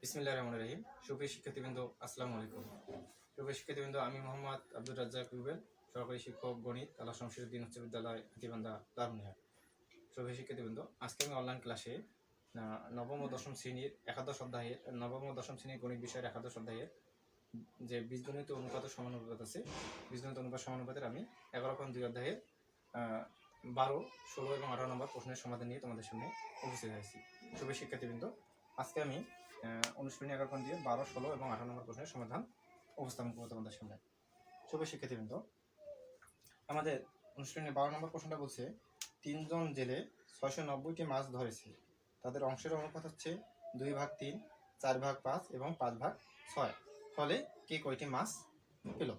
বিসমিল্লাহির রহমানির রহিম। সুপ্রিয় শিক্ষার্থীবৃন্দ, আসসালামু আলাইকুম। সুপ্রিয় শিক্ষার্থীবৃন্দ, আমি মোহাম্মদ আব্দুর রাজ্জাক রুবেল, সহকারী শিক্ষক গণিত, আল্লাহ শমসিরউদ্দিন উচ্চ বিদ্যালয়, হাতীবান্ধা, লালমনিরহাট। সুপ্রিয় শিক্ষার্থীবৃন্দ, আজকে আমি অনলাইন ক্লাসে নবম ও দশম শ্রেণীর গণিত বিষয়ের একাদশ অধ্যায়ের যে বীজগণিত অনুপাত ও সমানুপাত আছে, বীজগণিত অনুপাত সমানুপাতের আমি 11.2 অধ্যায়ের 12, 16 এবং 18 নম্বর প্রশ্নের সমাধান নিয়ে তোমাদের সামনে উপস্থিত হয়েছি। সুপ্রিয় শিক্ষার্থীবৃন্দ, আজকে আমি অনুশীলনী 11.2 12, 16 এবং 18 নম্বর প্রশ্নের সমাধান উপস্থাপন করবো তোমাদের সামনে। সুপ্রিয় শিক্ষার্থীবৃন্দ, আমাদের অনুশীলনী 12 নম্বর প্রশ্নটা বলছে 3 জন জেলে 690টি মাছ ধরেছে। তাদের অংশের অনুপাত হচ্ছে 2/3, 4/5 এবং 5/6। ফলে কে কয়টি মাছ পেল?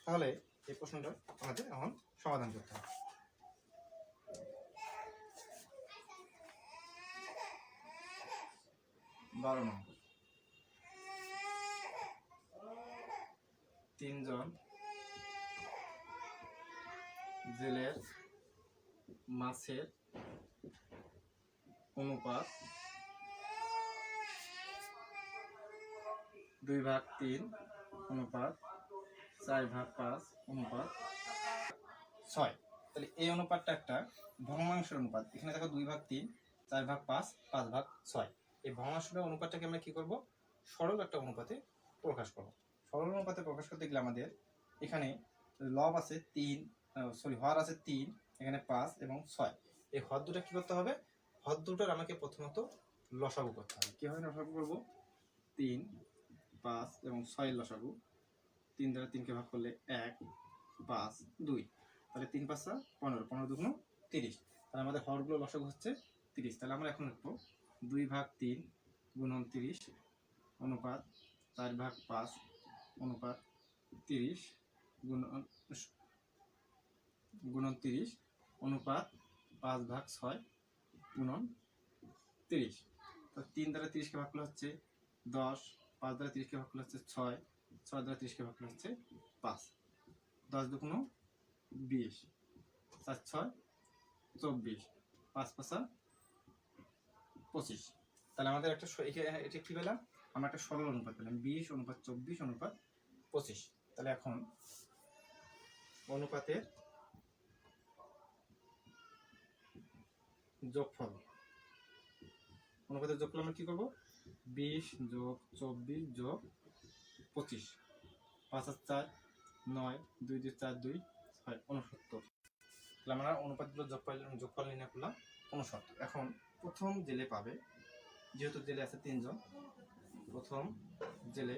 তাহলে এই প্রশ্নটা আমাদের এখন সমাধান করতে হবে। বারো নম্বর, 3 জন জেলের মাছের অনুপাত 2/3 অনুপাত 4/5 অনুপাত 6। তাহলে এই অনুপাতটা একটা ভগ্নাংশের অনুপাত। এখানে দেখো 2/3, 4/5, 5/6। এই ভগ্নাংশের অনুপাতটাকে আমরা কি করব? সরল একটা অনুপাতে প্রকাশ করব। সরল অনুপাতে প্রকাশ করতে গেলে আমাদের এখানে লব আছে 3, হর আছে 3, এখানে 5 এবং 6। এই হর দুটো কি করতে হবে? হর দুটোর আমাকে প্রথমত লসাগু করতে হবে। কিভাবে লসাগু করব? 3, 5 এবং 6 এর লসাগু। 3 দ্বারা 3কে ভাগ করলে 1, 5, 2। তাহলে 3 5 15, 15 2 30। তাহলে আমাদের হরগুলো লসাগু হচ্ছে 30। তাহলে আমরা এখন লিখব 2/3 গুণন 30 অনুপাত 4/5 অনুপাত 30 গুণন 30 অনুপাত 5/6 গুণন 30। তো 3 দ্বারা 30কে ভাগ করলে হচ্ছে 10, 5 দ্বারা 30কে ভাগ করলে হচ্ছে 6, 6 দ্বারা 30কে ভাগ করলে হচ্ছে 5। 10 2 20, 4 6 24, 5 5 25। তাহলে আমাদের একটা এটা কি পেলাম? আমরা একটা সরল অনুপাত পেলাম, 20 অনুপাত 24 অনুপাত 25। তাহলে এখন অনুপাতের যোগফল, আমরা কি করব? 20 যোগ 24 যোগ 25, 5 আর 4 9, 2 2 4 2 6 69। তাহলে আমরা অনুপাতগুলো যোগফল নির্ণয় করলাম 69। এখন প্রথম জেলে পাবে, যেহেতু জেলে আছে 3 জন, প্রথম জেলে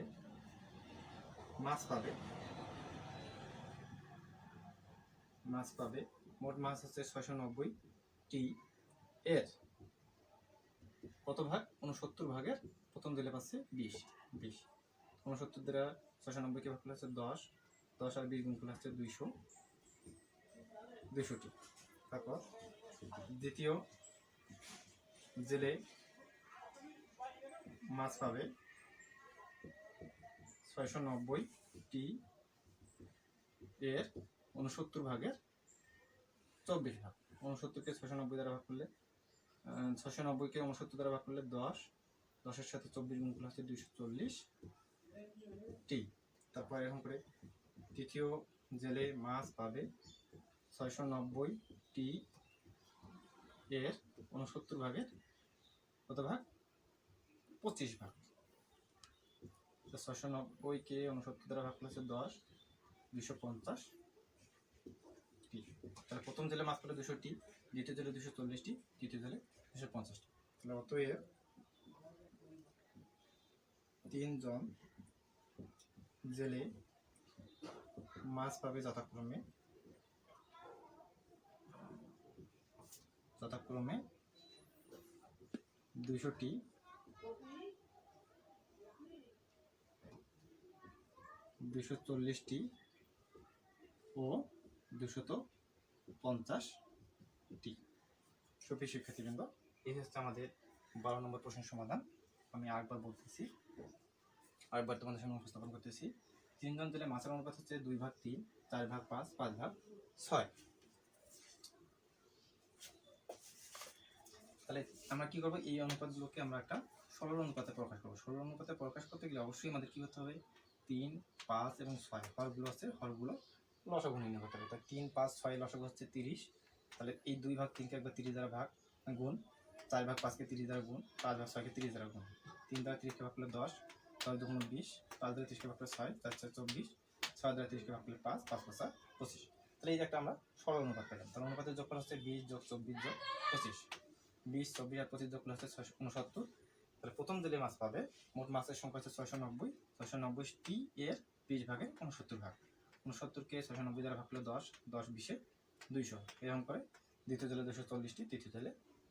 মাছ পাবে মোট মাছ হচ্ছে 690টি। এর কত ভাগ? 69 ভাগের প্রথম জেলে পাচ্ছে 20। 69 দ্বারা 690কে ভাগ করলে হচ্ছে 10, 10 আর 20 গুণ করলে হচ্ছে 200টি। তারপর দ্বিতীয় জেলে মাছ পাবে 690টি। এর 69 ভাগের 24 ভাগ। 69কে 690 দ্বারা ভাগ করলে 690কে 69 দ্বারা ভাগ করলে 10, 10-এর সাথে 24 গুণ করলে হচ্ছে 240টি। তারপর এরকম করে তৃতীয় জেলে মাছ পাবে 690টি। এর 69 ভাগের কত ভাগ? 25 ভাগ। 690কে 69 দ্বারা ভাগ করলে হচ্ছে 10, 250টি। তাহলে প্রথম জেলে মাছ পেলে 200টি, দ্বিতীয় জেলে 240টি, তৃতীয় জেলে 250টি। তাহলে অতএব 3 জন জেলে মাছ পাবে যথাক্রমে 200টি, 240টি ও 250টি। সুপ্রিয় শিক্ষার্থীবৃন্দ, এই হচ্ছে আমাদের 12 নম্বর প্রশ্নের সমাধান। আমি আরেকবার বলতেছি, আরেকবার তোমাদের সামনে উপস্থাপন করতেছি। 3 জন জেলে মাছের অনুপাত হচ্ছে 2/3, 4/5, 5/6। তাহলে আমরা কি করবো? এই অনুপাতগুলোকে আমরা একটা সরল অনুপাতে প্রকাশ করবো। সরল অনুপাতে প্রকাশ করতে গেলে অবশ্যই আমাদের কী করতে হবে, 3, 5 এবং 6 হরগুলো আছে, হরগুলো লসাগু নির্ণয় করতে হবে। তাই 3, 5, 6 লসাগু হচ্ছে 30। তাহলে এই 2 ভাগ 3কে একবার 30 দ্বারা ভাগ গুণ, 4 ভাগ 5কে 30 দ্বারা গুণ, 5 ভাগ 6কে 30 দ্বারা গুণ, 3 দ্বারা 30কে ভাগ করলে 10, 10 দুগুণ 20, 5 দ্বারা 30কে ভাগ করলে 6, 4 4 24, 6 দ্বারা 30কে ভাগ করলে 5, 5 5 25। তাহলে এই যে একটা আমরা সরল অনুপাত পেলাম। তাহলে অনুপাতের যোগফল হচ্ছে 20 যোগ 24 যোগ 25। 20, 24 আর 25 যোগ করলে হচ্ছে 669। তাহলে প্রথম দিলে মাছ পাবে, মোট মাছের সংখ্যা হচ্ছে 690। 690টি এর 20 ভাগে 69 ভাগ। 69কে 690 দ্বারা ভাগ করলে 10, 10 20-এ 200, এরকম করে দ্বিতীয় জেলে 240টি, তৃতীয় জেলে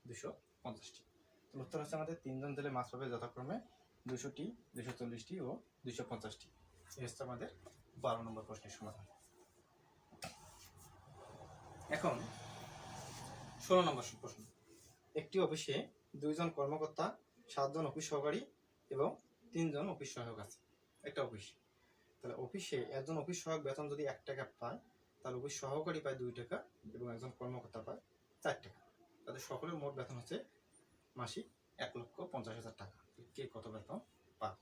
250টি। তো উত্তর হচ্ছে আমাদের 3 জন জেলে মাছ পাবে যথাক্রমে 200টি, 240টি ও 250টি। এই হচ্ছে আমাদের 12 নম্বর প্রশ্নের সমাধান। এখন 16 নম্বর প্রশ্ন। একটি অফিসে 2 জন কর্মকর্তা, 7 জন অফিস সহকারী এবং 3 জন অফিস সহায়ক আছে। একটা অফিস, তাহলে অফিসে একজন অফিস সহায়ক বেতন যদি 1 টাকা পায়, তাহলে অফিস সহকারী পায় 2 টাকা এবং একজন কর্মকর্তা পায় 4 টাকা। তাদের সকলের মোট বেতন হচ্ছে মাসিক 1,50,000 টাকা। কে কত বেতন পায়?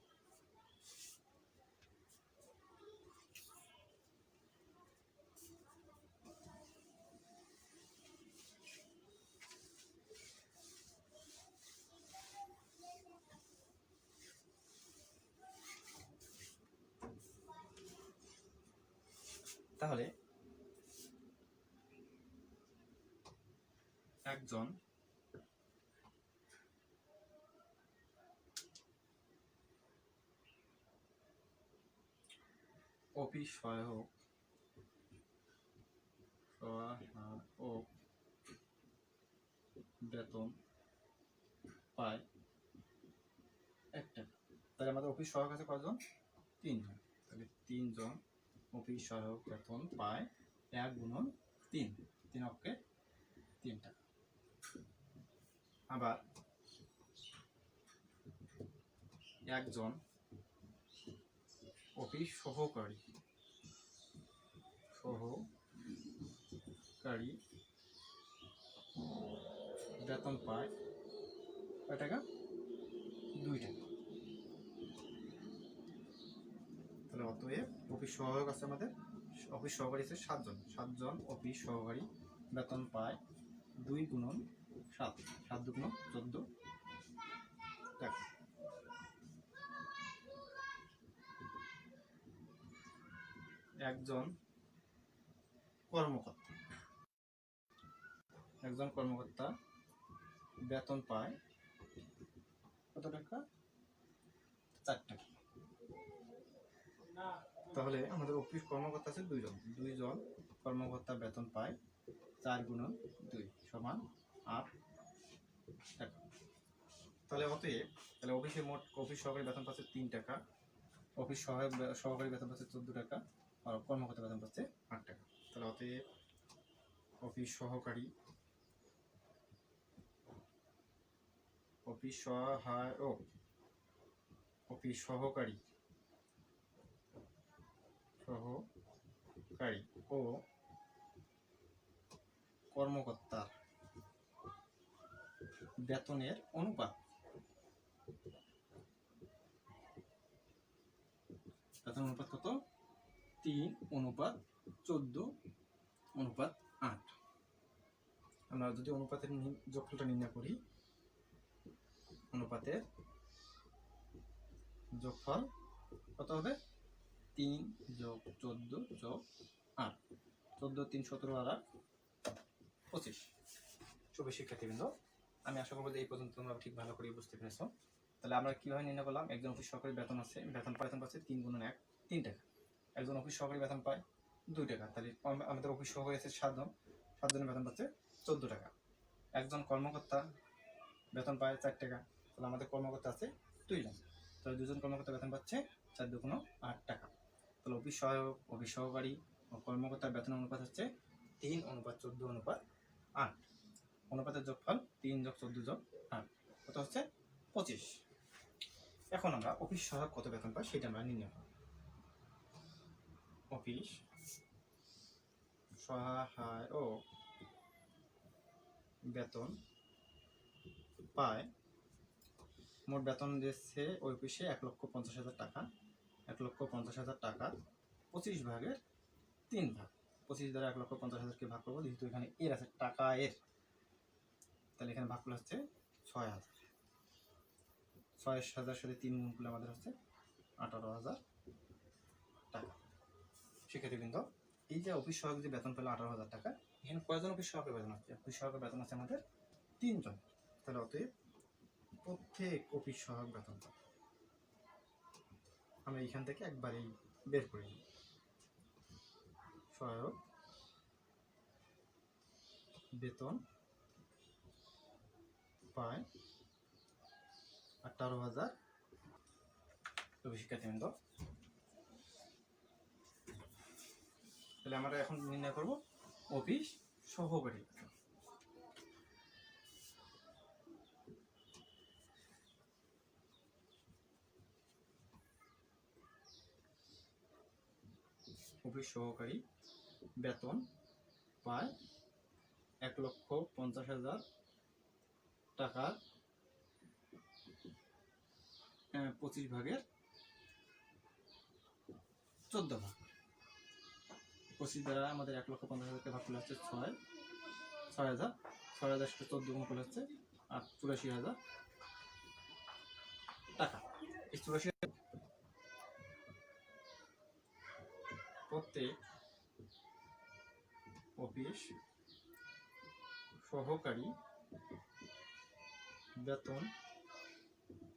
তাহলে একজন অফিস সহায়ক বেতন পায় 1 টাকা। তাহলে আমাদের অফিস সহায়ক আছে কয়জন? 3 জন। তাহলে 3 জন অফিস সহায়ক বেতন পায় 1 গুণন 3, 3 অক্ষে 3 টাকা। আবার একজন অফিস সহকারী বেতন পায় কয় টাকা? 2 টাকা। তাহলে অতএব অফিস সহায়ক আছে আমাদের, অফিস সহকারী আছে 7 জন। 7 জন অফিস সহকারী বেতন পায় 2 গুণন 7, 7 দুগুণ 14 টাকা। একজন কর্মকর্তা বেতন পায় কত টাকা? 4 টাকা। তাহলে আমাদের অফিস কর্মকর্তা আছে 2 জন। 2 জন কর্মকর্তা বেতন পায় 4 গুণন 2 সমান 8 টাকা। তাহলে অতএব অফিসে মোট অফিস সহকারী বেতন পাচ্ছে 3 টাকা, অফিস সহকারী বেতন পাচ্ছে 14 টাকা, আর কর্মকর্তা বেতন পাচ্ছে 8 টাকা। তাহলে অতএব অফিস সহকারী ও কর্মকর্তার বেতনের অনুপাত, কত? 3:14:8। আমরা যদি অনুপাতের যোগফলটা নির্ণয় করি, অনুপাতের যোগফল কত হবে? 3 যোগ 14 যোগ 8, 14 3 17 আর 25। সুপ্রিয় শিক্ষার্থীবৃন্দ, আমি আশা করবো যে এই পর্যন্ত তোমরা ঠিক ভালো করে বুঝতে পেরেছো। তাহলে আমরা কিভাবে নির্ণয় করলাম? একজন অফিস সহকারী বেতন আছে, বেতন পাচ্ছে 3 গুণন 1, 3 টাকা। একজন অফিস সহকারী বেতন পায় 2 টাকা। তাহলে আমাদের অফিস সহকারী আছে 7 জন, 7 জনের বেতন পাচ্ছে 14 টাকা। একজন কর্মকর্তা বেতন পায় 4 টাকা। তাহলে আমাদের কর্মকর্তা আছে 2 জন। তাহলে 2 জন কর্মকর্তা বেতন পাচ্ছে 4 দুগুণ 8 টাকা। তাহলে অফিস সহায়ক, অফিস সহকারী ও কর্মকর্তার বেতন অনুপাত হচ্ছে 3:14:8। অনুপাতের যোগফল 3 যোগ 14 যোগ 8 কত হচ্ছে? 25। এখন আমরা অফিস সহায়ক কত বেতন পাই সেটা আমরা নির্ণয় করব। অফিস সহায়ক বেতন পায় মোট বেতন দিচ্ছে ওই অফিসে 1,50,000 টাকা। 1,50,000 টাকা 25 ভাগের 3 ভাগ। 25 দ্বারা 1,50,000কে ভাগ করবো, যেহেতু এখানে এর আছে টাকা এর, তাহলে এখানে ভাগ করলে হচ্ছে 6,000। 6,000 সাথে 3 গুণ করলে আমাদের হচ্ছে 18,000 টাকা। শিক্ষার্থীবৃন্দ, এই যে অফিস সহায়ক যে বেতন পেলো 18,000 টাকা, এখানে কয়জন অফিস সহায়কের বেতন হচ্ছে? অফিস সহায়কের বেতন আছে আমাদের 3 জন। তাহলে অতএব প্রত্যেক অফিস সহায়ক বেতন আমরা এখান থেকে একবারেই বের করে নিই। সহায়ক বেতন পায় 18,000। শিক্ষার্থীবৃন্দ, তাহলে আমরা এখন নির্ণয় করব অফিস সহকারী। অফিস সহকারী বেতন পায় 1,50,000 টাকার 25 ভাগের 14 ভাগ। 25 দ্বারা আমাদের 1,50,000কে ভাগ করলে হচ্ছে 6,000। 6,000 সাথে 14 গুণ করলে হচ্ছে 84,000 টাকা। এই 84 প্রত্যেক অফিস সহকারী বেতন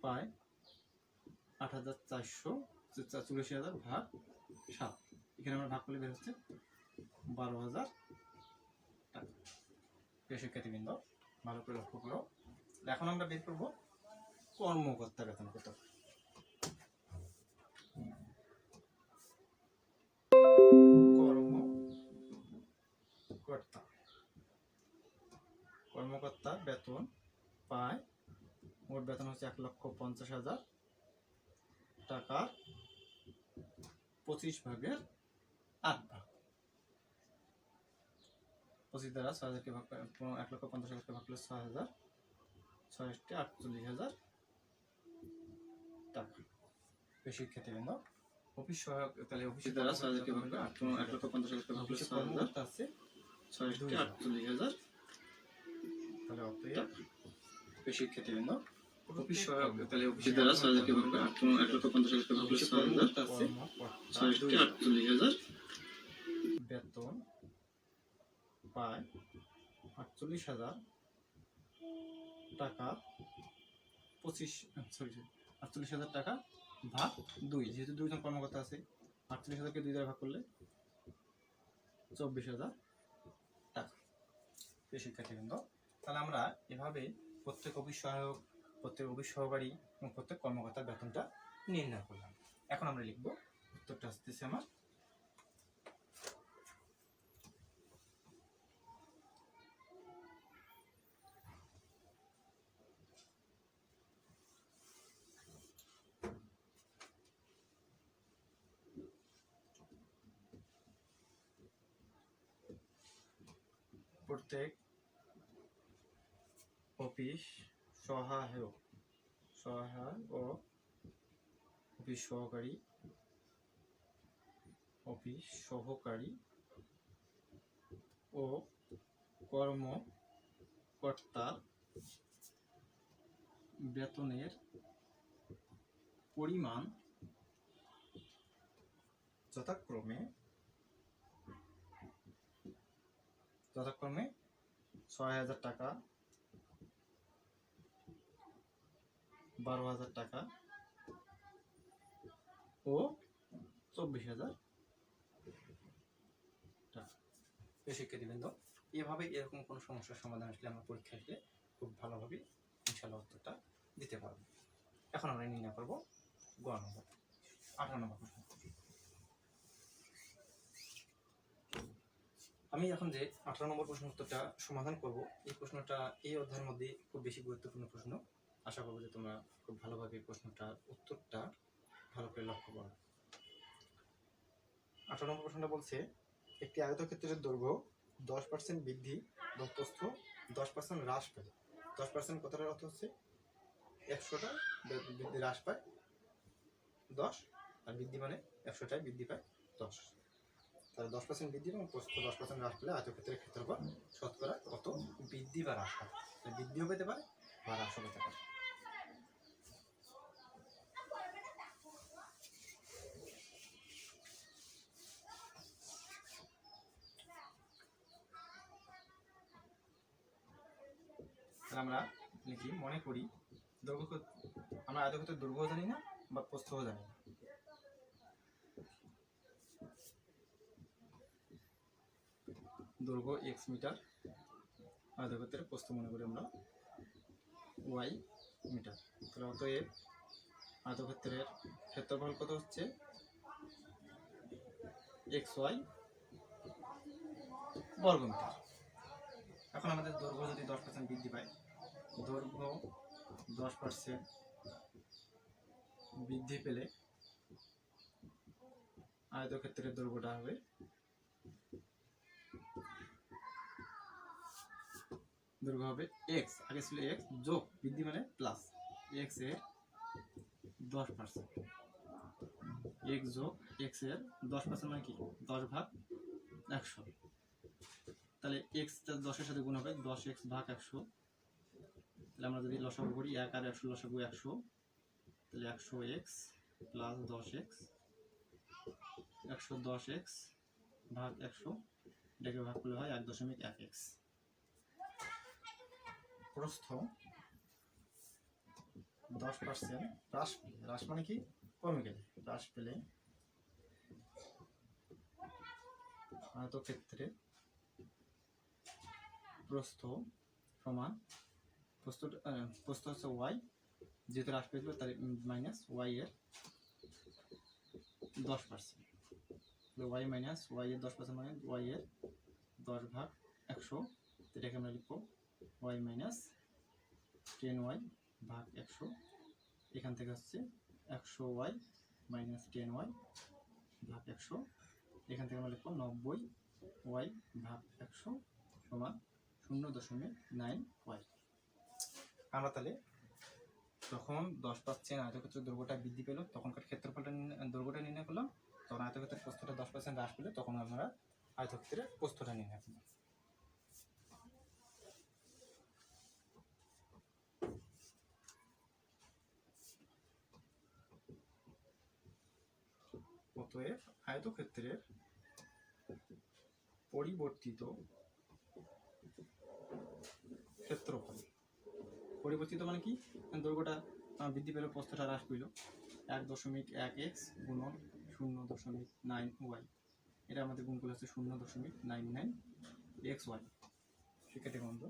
পায় 8,484,000 ভাগ 7। এখানে আমরা ভাগ করলে বের হচ্ছে 12,000 টাকা। প্রিয় শিক্ষার্থীবৃন্দ, ভালো করে লক্ষ্য করো। এখন আমরা বের করব কর্মকর্তা বেতন কত। কর্মকর্তা বেতন পায়, মোট বেতন হচ্ছে 1,50,000 টাকা 25 ভাগের 8 ভাগ। 25 দ্বারা 6,000কে ভাগ 1,50,000কে ভাগ করলে 6,000, 48,000 টাকা। শিক্ষার্থীবৃন্দ, অফিস সহায়ক, তাহলে অফিস দ্বারা 6,000কে ভাগ করে 1,50,000কে ভাগ করলে 6,000 আছে 48,000। তাহলে অতএব শিক্ষার্থীবৃন্দ, অফিস সহায়ক, তাহলে অফিস দ্বারা 6,000কে ভাগ করে 1,50,000কে ভাগ করলে 6,000 আছে 48,000 বেতন পায় 48,000 টাকা 48,000 টাকা ভাগ 2। যেহেতু 2 জন কর্মকর্তা আছে, 48,000কে 2 দ্বারা ভাগ করলে 24,000 টাকা। শিক্ষার্থীবৃন্দ, তাহলে আমরা এভাবে প্রত্যেক অফিস সহায়ক, প্রত্যেক অফিস সহকারী এবং প্রত্যেক কর্মকর্তার বেতনটা নির্ণয় করলাম। এখন আমরা লিখব, উত্তরটা আসতেছে আমার প্রত্যেক অফিস সহায়ক অফিস সহকারী ও কর্মকর্তার বেতনের পরিমাণ যথাক্রমে 6,000 টাকা, 12,000 টাকা ও 24,000 টাকা। শিক্ষার্থীবৃন্দ, এভাবে এরকম কোনো সমস্যার সমাধান আসলে আমরা পরীক্ষা আসলে খুব ভালোভাবে ইনশাআল্লাহ উত্তরটা দিতে পারবো। এখন আমরা নির্ণয় করব গ নম্বর 18 নম্বর প্রশ্ন। আমি এখন যে 18 নম্বর প্রশ্ন উত্তরটা সমাধান করব, এই প্রশ্নটা এই অধ্যায়ের মধ্যে খুব বেশি গুরুত্বপূর্ণ প্রশ্ন। আশা করব যে তোমরা খুব ভালোভাবে প্রশ্নটার উত্তরটা ভালো করে লক্ষ্য করো। 18 নম্বর প্রশ্নটা বলছে, একটি আয়তক্ষেত্রের দৈর্ঘ্য 10% বৃদ্ধি এবং প্রস্থ 10% হ্রাস পেলে 10% কথাটার অর্থ হচ্ছে 100টা বৃদ্ধি হ্রাস পায় 10, আর বৃদ্ধি মানে 100টায় বৃদ্ধি পায় 10। তাহলে 10% বৃদ্ধি এবং 10% হ্রাস পেলে আয়তক্ষেত্রের ক্ষেত্রফল শতকরা কত বৃদ্ধি বা হ্রাস পায়? বৃদ্ধিও পেতে পারে বা হ্রাসও পেতে পারে। আমরা লিখি, মনে করি দৈর্ঘ্য, আমরা আয়তক্ষেত্রের দৈর্ঘ্য জানি না বা প্রস্থও জানি না। দৈর্ঘ্য x মিটার, আয়তক্ষেত্রের প্রস্থ মনে করি আমরা y মিটার। তাহলে অতএব আয়তক্ষেত্রের ক্ষেত্রফল কত হচ্ছে xy বর্গমিটার। এখন আমাদের দৈর্ঘ্য যদি 10% বৃদ্ধি পায়, দৈর্ঘ্য 10% বৃদ্ধি পেলে আয়তক্ষেত্রের দৈর্ঘ্যটা হবে x, আগে ছিল x যোগ বৃদ্ধি মানে প্লাস x এর 10%, x যোগ x এর 10% মানে কি 10/100। তাহলে x 10-এর সাথে গুণ হবে 10x ভাগ 100। তাহলে আমরা যদি লসাগু করি 1 আর 100 লসাগু 100, তাহলে 100x প্লাস 10x, 110x ভাগ 100, এটাকে ভাগ করলে হয় 1.1x। প্রস্থ 10% হ্রাস মানে কি কমে গেলে, হ্রাস পেলে আয়তক্ষেত্রে প্রস্থ সমান প্রস্থ হচ্ছে y, যেহেতু হ্রাস পেয়েছিল তার মাইনাস y এর 10%, y মাইনাস y এর 10% মানে y এর 10/100। এটাকে আমরা লিখব y মাইনাস 10y ভাগ 100। এখান থেকে হচ্ছে 100y মাইনাস 10y ভাগ 100। এখান থেকে আমরা লিখব 90y ভাগ 100 সমান 0.9y। আমরা তাহলে যখন 10% আয়তক্ষেত্রের দৈর্ঘ্যটা বৃদ্ধি পেল তখনকার ক্ষেত্রফলটা দৈর্ঘ্যটা নির্ণয় করলাম, তখন আয়তক্ষেত্রের প্রস্থটা 10% হ্রাস পেলে তখন আমরা আয়তক্ষেত্রের প্রস্থটা নির্ণয় করলাম। অতএব আয়তক্ষেত্রের পরিবর্তিত ক্ষেত্রফল, পরিবর্তিত মানে কি দৈর্ঘ্যটা বৃদ্ধি পেল প্রস্থটা হ্রাস পেল 1.1x গুণন 0.9y, এটা আমাদের গুণ করলে হচ্ছে 0.99xy। শিক্ষার্থীবৃন্দ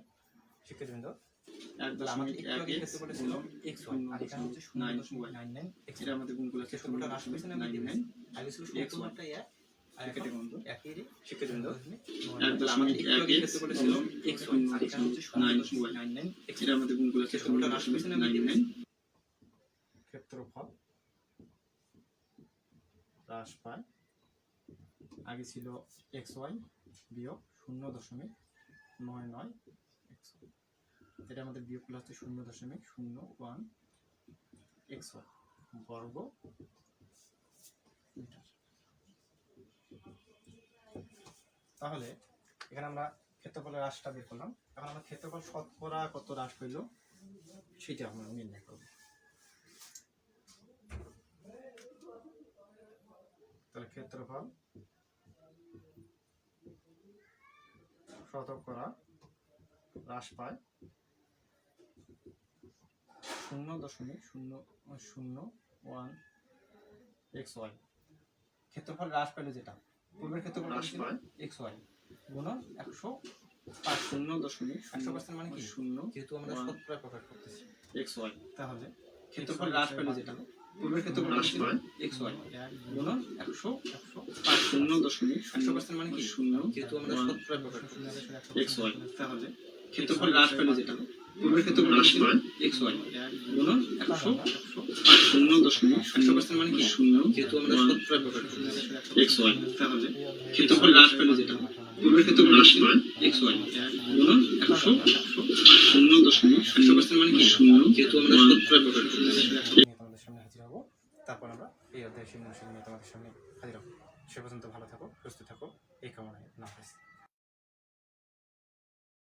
আমাদের ক্ষেত্রফল ছিল xy আর এখানে হচ্ছে 0.99x, এটা আমাদের গুণ করলে হচ্ছে 0.99 আগে ছিল 0.1 আর এখানে বন্ধু একই শিক্ষার্থীবৃন্দ আমাদের ক্ষেত্রফল ছিল xy আর এখানে হচ্ছে 0.99x, এটা আমাদের গুণ করলে হচ্ছে 0.99। ক্ষেত্রফল হ্রাস পায়, আগে ছিল xy বিয়োগ 0.99x, এটা আমাদের বিয়োগ করলে হচ্ছে 0.01xy বর্গ মিটার। তাহলে এখানে আমরা ক্ষেত্রফলের হ্রাসটা বের করলাম, এখন আমরা ক্ষেত্রফল শতকরা কত হ্রাস পেল সেটা আমরা নির্ণয় করব। তাহলে ক্ষেত্রফল শতকরা হ্রাস পায় 0.001xy। ক্ষেত্রফল হ্রাস পেল যেটা পূর্বের ক্ষেত্রফল ছিল xy গুণন 100 0.100% মানে কি 0, যেহেতু আমরা শতকরা প্রকাশ করতেছি xy। তাহলে ক্ষেত্রফল হ্রাস পেল যেটা পূর্বের ক্ষেত্রফল হ্রাস পায় xy গুণন 100 0.100% মানে কি 0, যেহেতু আমরা শতকরা প্রকাশ করতেছি xy। তাহলে ক্ষেত্রফল হ্রাস পেল যেটা পূর্বের ক্ষেত্রফল হ্রাস পায় xy গুণন 100 0.100% মানে কি 0, যেহেতু আমরা শতকরা প্রকাশ করতেছি xy। তাহলে ক্ষেত্রফল হ্রাস পেল যেটা পূর্বের ক্ষেত্রে হ্রাস পায় এক্স ওয়াই গুণন 100% মানে কি শূন্য, যেহেতু আমরা শতকরা ব্যবহার করি। তোমাদের সামনে হাজির হবো, তারপর আমরা এই অধ্যায় নিয়ে তোমাদের সামনে হাজির হবো। সে পর্যন্ত ভালো থাকো, সুস্থ থাকো, এই কামনায়। আল্লাহ হাফেজ।